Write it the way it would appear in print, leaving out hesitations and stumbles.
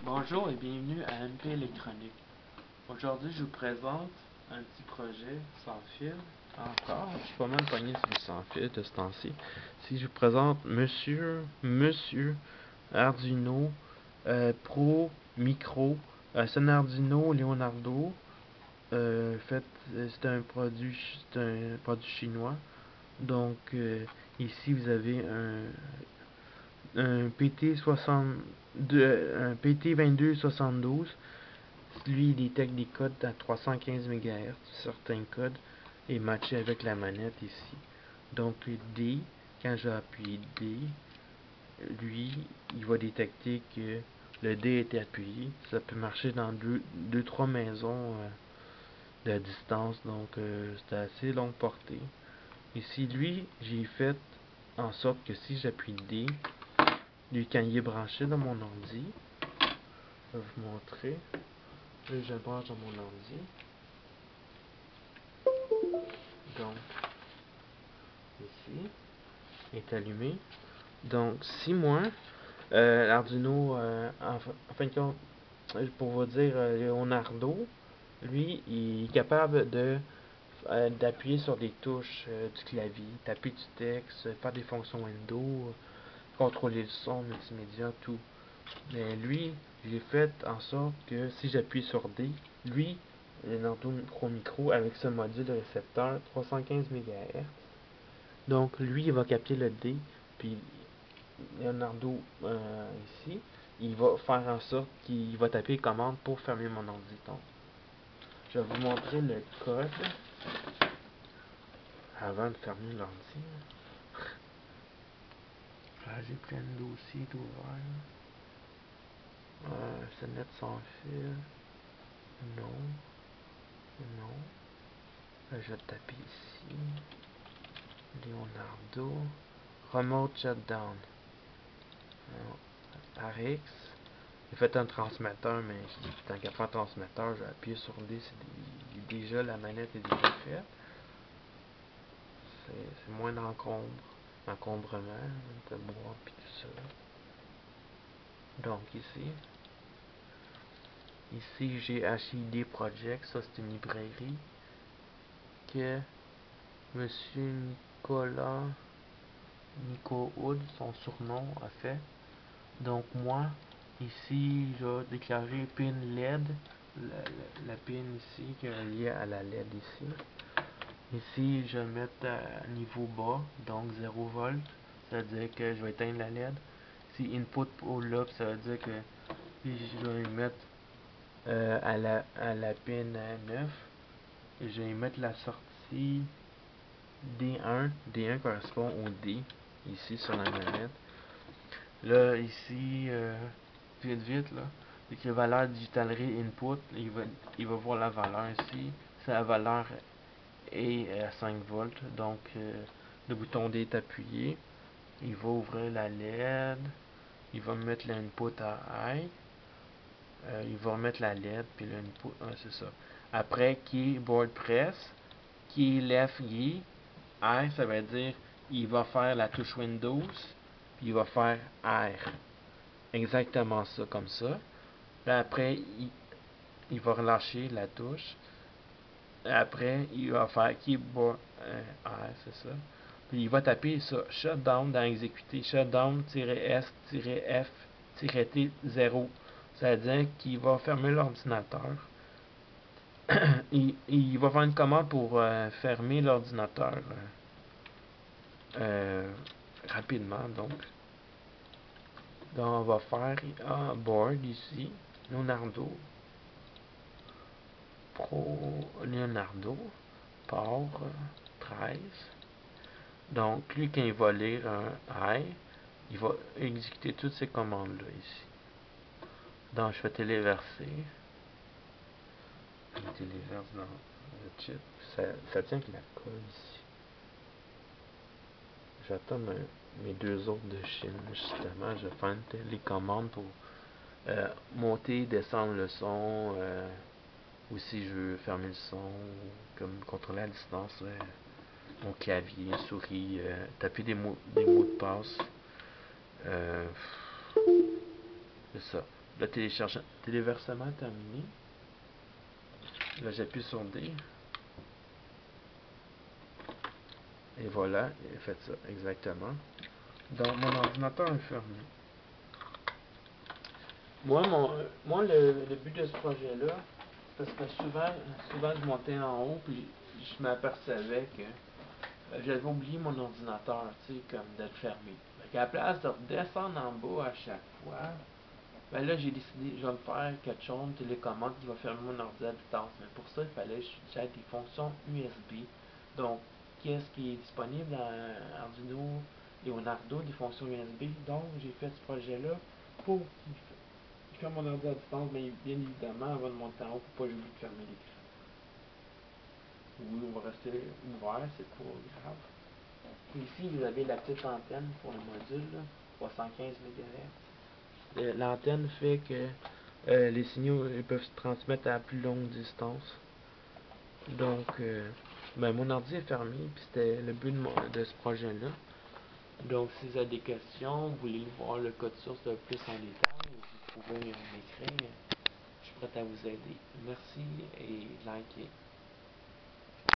Bonjour et bienvenue à MP Électronique. Aujourd'hui, je vous présente un petit projet sans fil. Encore, je suis pas mal pogné sur le sans fil de ce temps-ci. Si je vous présente Monsieur Arduino Pro Micro. C'est un Arduino Leonardo. C'est un produit chinois. Donc, ici, vous avez un PT2272. Lui, il détecte des codes à 315 MHz, certains codes, et matché avec la manette ici. Donc D, quand j'appuie D, lui, il va détecter que le D était appuyé. Ça peut marcher dans deux trois maisons de distance, donc c'est assez longue portée. Ici, lui, j'ai fait en sorte que si j'appuie D, lui, quand il est branché dans mon ordi, je vais vous montrer. Là, je le branche dans mon ordi. Donc, ici, est allumé. Donc, si moi, l'Arduino, en fin de compte, pour vous dire, Leonardo, lui, il est capable d'appuyer sur des touches du clavier, taper du texte, faire des fonctions Windows, contrôler le son, multimédia, tout. Mais lui, j'ai fait en sorte que si j'appuie sur D, lui, Leonardo Pro Micro, avec ce module de récepteur 315 MHz, donc lui, il va capter le D, puis Leonardo ici, il va faire en sorte qu'il va taper commande pour fermer mon ordi. Donc, je vais vous montrer le code avant de fermer l'ordi. J'ai plein de dossiers d'ouvert. Sonnette sans fil. Non. Non. Là, je vais taper ici. Leonardo. Remote shutdown. Par X. J'ai fait un transmetteur, mais tant qu'à faire un transmetteur, j'ai appuyé sur D. Déjà, la manette est déjà faite. C'est moins d'encombrement, de bois puis tout ça. Donc ici j'ai HID Project, ça c'est une librairie que Monsieur Nico Hood, son surnom, a fait. Donc moi, ici, j'ai déclaré pin LED, la pin ici qui est reliée à la LED ici. Ici, je vais mettre à niveau bas, donc 0 volt, ça veut dire que je vais éteindre la LED. Si input pull up, ça veut dire que je vais mettre à la pin 9 et je vais mettre la sortie D1. D1 correspond au D ici sur la manette. Là, ici, vite là, écrit valeur digital input, il va voir la valeur ici. Sa valeur est à 5 volts, donc le bouton D est appuyé. Il va ouvrir la LED, il va mettre l'input à high, il va remettre la LED, puis l'input, c'est ça. Après, keyboard press, key left key, R, ça veut dire il va faire la touche Windows, puis il va faire R. Exactement ça, comme ça. Là, après, il va relâcher la touche. Après, il va faire keyboard R, c'est ça. Puis il va taper ça, shutdown dans exécuter, shutdown-S-F-T 0. Ça veut dire qu'il va fermer l'ordinateur. il va faire une commande pour fermer l'ordinateur rapidement. Donc, on va faire un board ici, Leonardo Pro Leonardo port 13. Donc, lui, quand il va lire un I, il va exécuter toutes ces commandes-là ici. Donc, je vais téléverser. Je téléverse dans le chip. Ça tient avec la colle ici. J'attends mes deux autres de Chine, justement. Je vais faire une télécommande pour monter, descendre le son. Ou si je veux fermer le son, comme contrôler à distance mon clavier, souris, taper des mots de passe. C'est ça. Le téléversement terminé. Là, j'appuie sur D. Et voilà, il a fait ça, exactement. Donc, mon ordinateur est fermé. Moi le but de ce projet-là, c'est parce que souvent, je montais en haut, puis je m'apercevais que j'avais oublié mon ordinateur, tu sais, comme de le fermer. Fait qu'à la place de redescendre en bas à chaque fois, ben là, j'ai décidé, je vais me faire quelque chose, une télécommande qui va fermer mon ordi à distance. Mais pour ça, il fallait que j'aille des fonctions USB. Donc, qu'est-ce qui est disponible dans Arduino Leonardo, des fonctions USB. Donc, j'ai fait ce projet-là pour qu'il ferme mon ordi à distance, mais bien évidemment, avant de monter en haut, pour pas j'oublie de fermer l'écran. Oui, on va rester ouvert, c'est pas grave. Ici, vous avez la petite antenne pour le module, là, 315 MHz. L'antenne fait que les signaux peuvent se transmettre à plus longue distance. Donc, ben, mon ordi est fermé, puis c'était le but de ce projet-là. Donc, si vous avez des questions, vous voulez voir le code source de plus en détail, vous pouvez m'écrire. Je suis prêt à vous aider. Merci et likez.